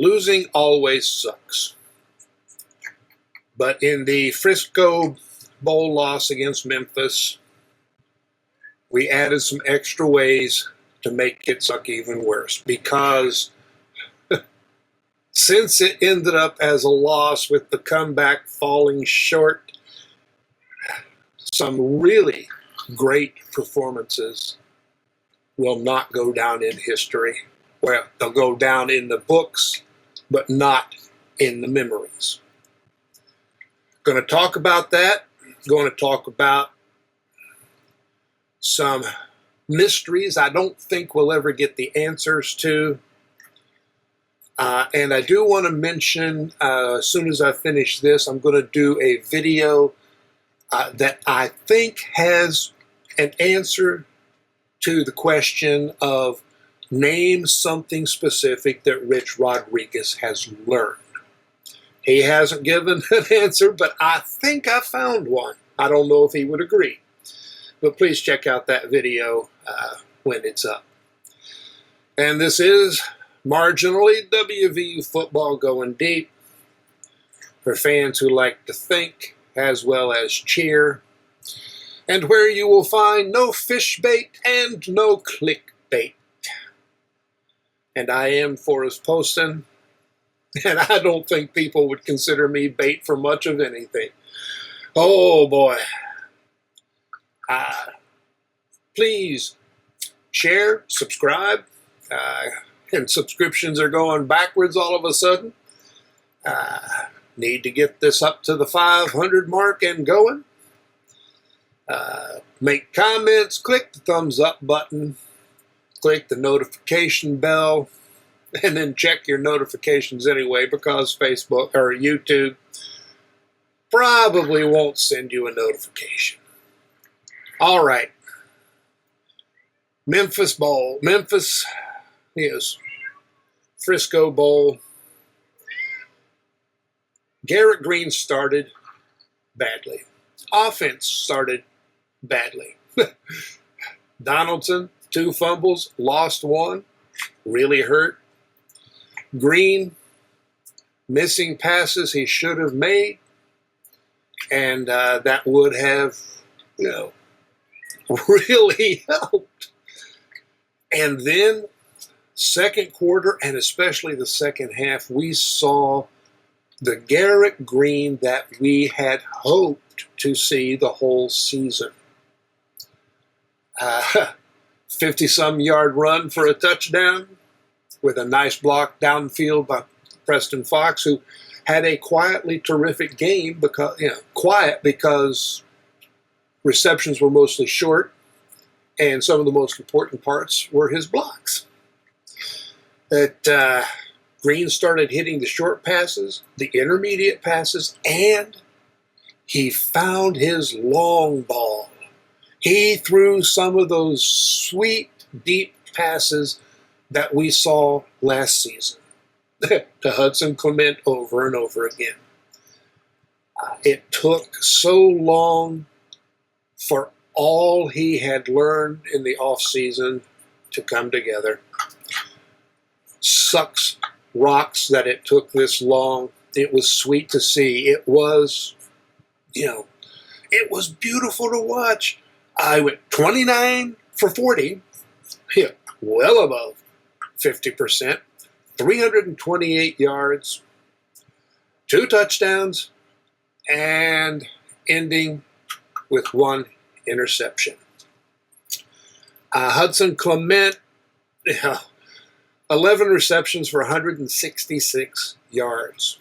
Losing always sucks. But in the Frisco Bowl loss against Memphis, we added some extra ways to make it suck even worse, because since it ended up as a loss with the comeback falling short, some really great performances will not go down in history. Well, they'll go down in the books, but not in the memories. Going to talk about that. Going to talk about some mysteries I don't think we'll ever get the answers to. And I do want to mention, as soon as I finish this, I'm going to do a video that I think has an answer to the question of name something specific that Rich Rodriguez has learned. He hasn't given an answer, but I think I found one. I don't know if he would agree. But please check out that video when it's up. And this is marginally WVU football going deep for fans who like to think as well as cheer, and where you will find no fish bait and no clickbait. And I am Forrest Poston, and I don't think people would consider me bait for much of anything. Oh boy. Please share, subscribe, and subscriptions are going backwards all of a sudden. Need to get this up to the 500 mark and going. Make comments, click the thumbs up button, click the notification bell, and then check your notifications anyway, because Facebook or YouTube probably won't send you a notification. All right. Memphis Bowl. Memphis is Frisco Bowl. Garrett Greene started badly. Offense started badly. Donaldson, 2 fumbles, lost 1, really hurt. Greene, missing passes he should have made, and that would have, really helped. And then second quarter, and especially the second half, we saw the Garrett Greene that we had hoped to see the whole season. 50-some yard run for a touchdown with a nice block downfield by Preston Fox, who had a quietly terrific game, because quiet because receptions were mostly short, and some of the most important parts were his blocks. That Greene started hitting the short passes, the intermediate passes, and he found his long ball. He threw some of those sweet, deep passes that we saw last season to Hudson Clement over and over again. It took so long for all he had learned in the offseason to come together. Sucks rocks that it took this long. It was sweet to see. It was, it was beautiful to watch. I went 29 for 40, well above 50%, 328 yards, 2 touchdowns, and ending with 1 interception. Hudson Clement, 11 receptions for 166 yards.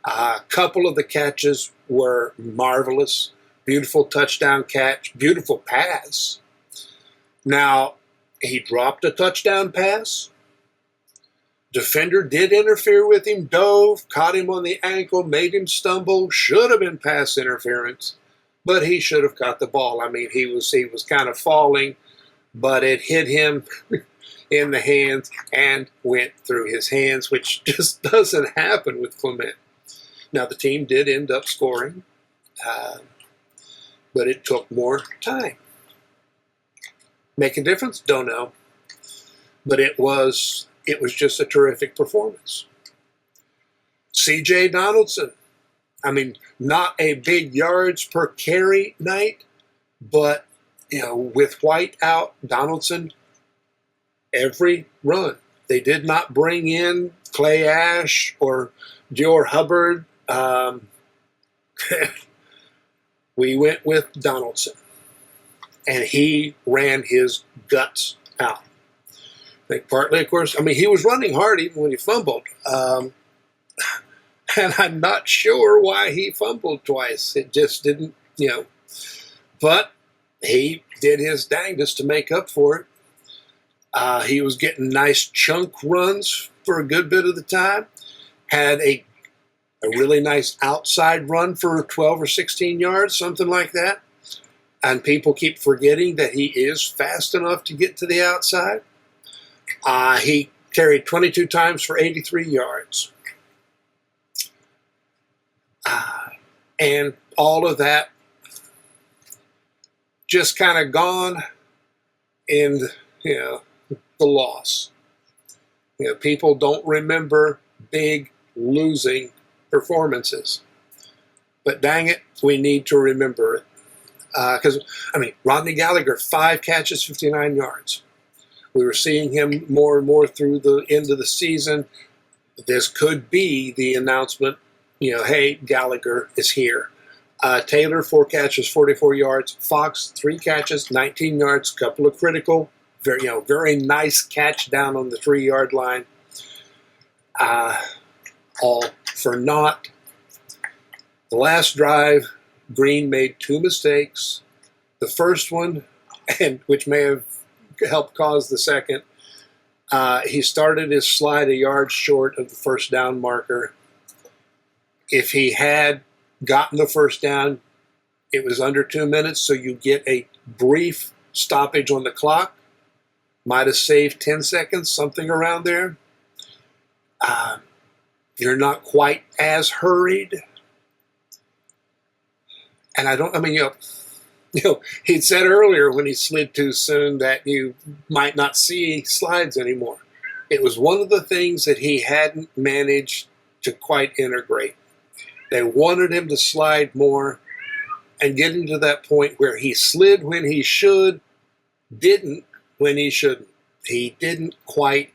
A couple of the catches were marvelous. Beautiful touchdown catch, beautiful pass. Now, he dropped a touchdown pass. Defender did interfere with him, dove, caught him on the ankle, made him stumble. Should have been pass interference, but he should have caught the ball. I mean, he was kind of falling, but it hit him in the hands and went through his hands, which just doesn't happen with Clement. Now, the team did end up scoring, but it took more time. Make a difference? Don't know. But it was it was just a terrific performance. CJ Donaldson, I mean, not a big yards per carry night, but with White out, Donaldson, every run. They did not bring in Clay Ash or Dior Hubbard. We went with Donaldson, and he ran his guts out. I think partly, of course, I mean, he was running hard even when he fumbled. And I'm not sure why he fumbled twice. It just didn't, But he did his dangest to make up for it. He was getting nice chunk runs for a good bit of the time. Had a really nice outside run for 12 or 16 yards, something like that. And people keep forgetting that he is fast enough to get to the outside. He carried 22 times for 83 yards. And all of that just kind of gone in, the loss. People don't remember big losing performances. But dang it, we need to remember it. Because, Rodney Gallagher, 5 catches, 59 yards. We were seeing him more and more through the end of the season. This could be the announcement, hey, Gallagher is here. Taylor, 4 catches, 44 yards. Fox, 3 catches, 19 yards, couple of critical, very nice catch down on the 3-yard line. All for naught. The last drive, Greene made 2 mistakes. The first one, and which may have helped cause the second, he started his slide a yard short of the first down marker. If he had gotten the first down, it was under 2 minutes, so you get a brief stoppage on the clock. Might have saved 10 seconds, something around there. You're not quite as hurried. And he'd said earlier when he slid too soon that you might not see slides anymore. It was one of the things that he hadn't managed to quite integrate. They wanted him to slide more and getting to that point where he slid when he should, didn't when he shouldn't. He didn't quite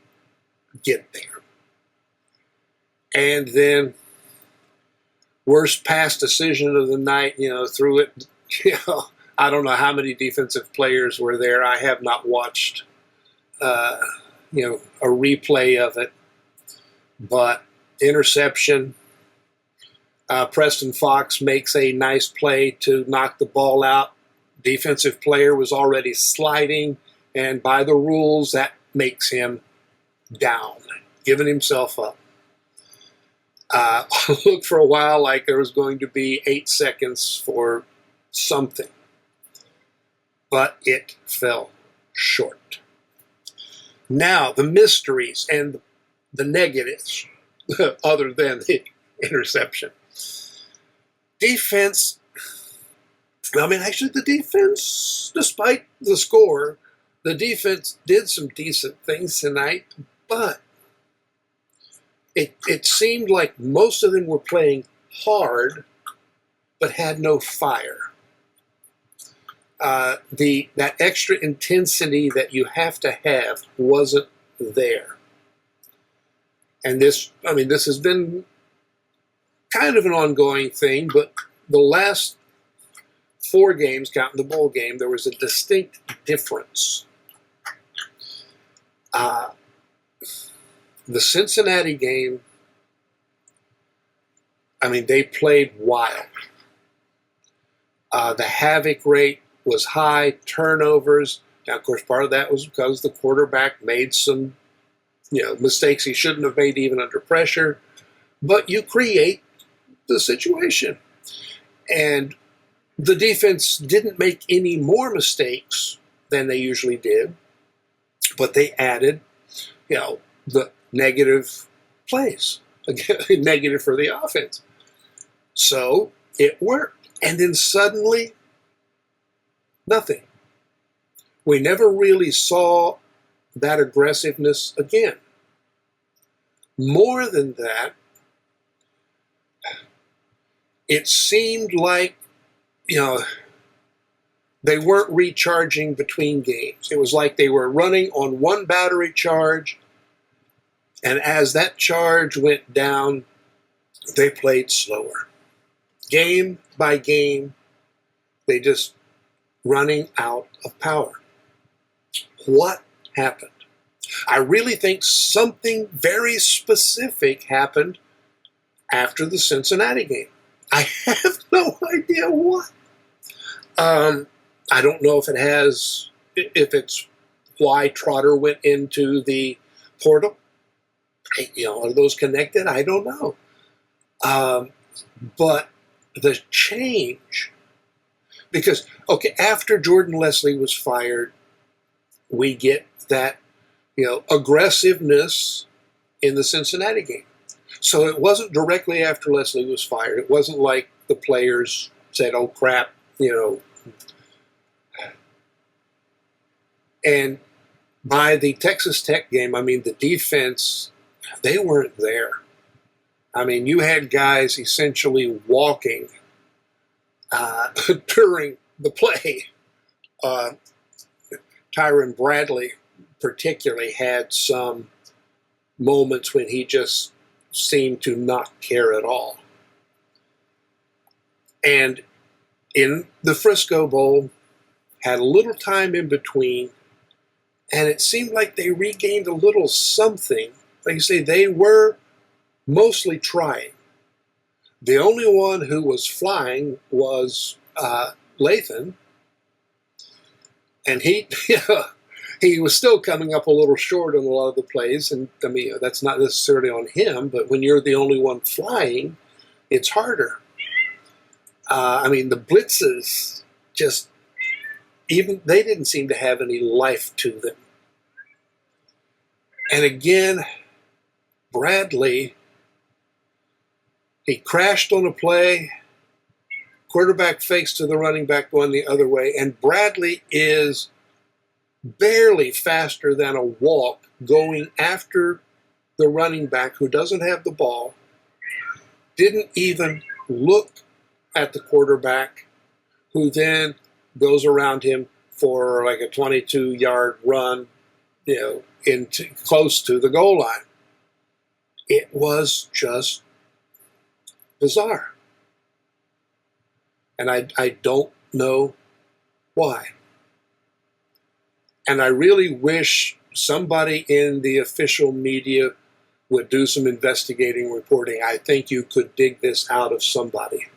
get there. And then, worst pass decision of the night, threw it, I don't know how many defensive players were there. I have not watched, a replay of it. But interception. Preston Fox makes a nice play to knock the ball out. Defensive player was already sliding, and by the rules, that makes him down, giving himself up. Looked for a while like there was going to be 8 seconds for something, but it fell short. Now, the mysteries and the negatives, other than the interception. Defense, the defense, despite the score, the defense did some decent things tonight, but it seemed like most of them were playing hard, but had no fire. That extra intensity that you have to have wasn't there. And this has been kind of an ongoing thing, but the last 4 games, counting the bowl game, there was a distinct difference. The Cincinnati game, they played wild. The havoc rate was high, turnovers. Now, of course, part of that was because the quarterback made some, mistakes he shouldn't have made even under pressure. But you create the situation. And the defense didn't make any more mistakes than they usually did, but they added, the negative plays, negative for the offense. So it worked. And then suddenly, nothing. We never really saw that aggressiveness again. more than that, it seemed like, they weren't recharging between games. It was like they were running on one battery charge, and as that charge went down, they played slower. Game by game, they just running out of power. What happened? I really think something very specific happened after the Cincinnati game. I have no idea what. I don't know if it's why Trotter went into the portal. Are those connected? I don't know. But the change, because, after Jordan Leslie was fired, we get that, aggressiveness in the Cincinnati game. So it wasn't directly after Leslie was fired. It wasn't like the players said, oh, crap, And by the Texas Tech game, the defense, they weren't there. You had guys essentially walking during the play. Tyron Bradley particularly had some moments when he just seemed to not care at all. And in the Frisco Bowl, had a little time in between, and it seemed like they regained a little something. Like you say, they were mostly trying. The only one who was flying was Lathan, and he was still coming up a little short on a lot of the plays, and that's not necessarily on him, but when you're the only one flying, it's harder. The blitzes they didn't seem to have any life to them. And again, Bradley, he crashed on a play, quarterback fakes to the running back going the other way, and Bradley is barely faster than a walk going after the running back who doesn't have the ball, didn't even look at the quarterback, who then goes around him for like a 22-yard run, into close to the goal line. It was just bizarre. And I don't know why. And I really wish somebody in the official media would do some investigating reporting. I think you could dig this out of somebody.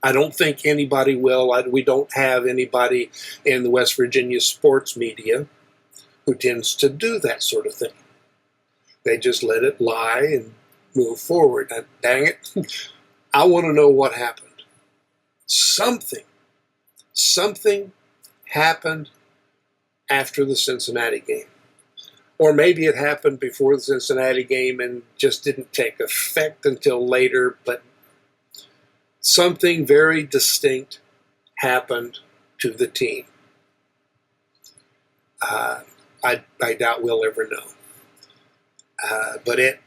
I don't think anybody will. We don't have anybody in the West Virginia sports media who tends to do that sort of thing. They just let it lie and move forward. And dang it, I want to know what happened. Something happened after the Cincinnati game. Or maybe it happened before the Cincinnati game and just didn't take effect until later, but something very distinct happened to the team. I doubt we'll ever know. But it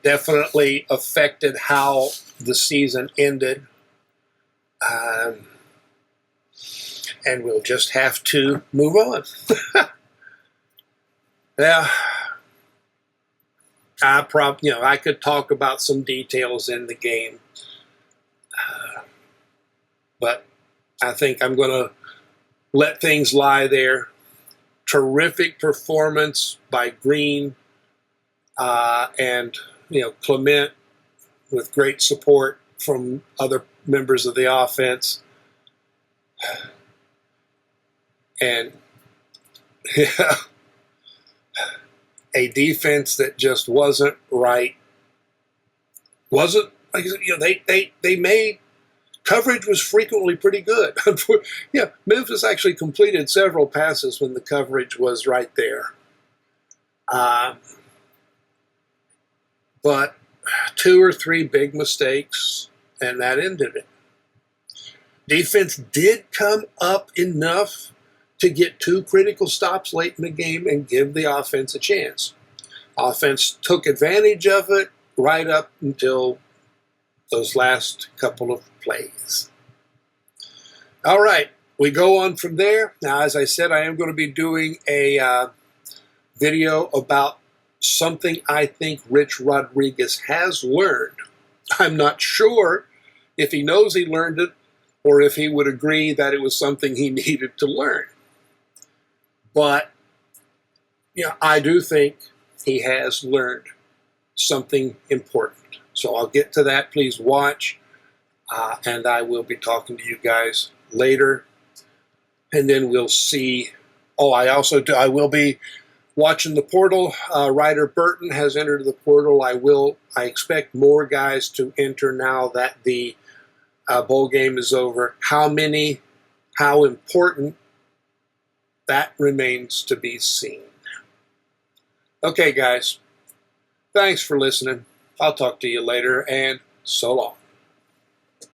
definitely affected how the season ended. And we'll just have to move on. Yeah. I could talk about some details in the game. But I think I'm going to let things lie there. Terrific performance by Greene and Clement, with great support from other members of the offense. And a defense that just wasn't right. Wasn't, like they made coverage was frequently pretty good. Memphis actually completed several passes when the coverage was right there. But 2 or 3 big mistakes, and that ended it. Defense did come up enough to get 2 critical stops late in the game and give the offense a chance. Offense took advantage of it right up until those last couple of plays. All right, we go on from there. Now, as I said, I am going to be doing a video about something I think Rich Rodriguez has learned. I'm not sure if he knows he learned it or if he would agree that it was something he needed to learn. But, I do think he has learned something important. So I'll get to that. Please watch. And I will be talking to you guys later. And then we'll see. Oh, I will be watching the portal. Ryder Burton has entered the portal. I expect more guys to enter now that the bowl game is over. How many, how important, that remains to be seen. Okay, guys. Thanks for listening. I'll talk to you later, and so long.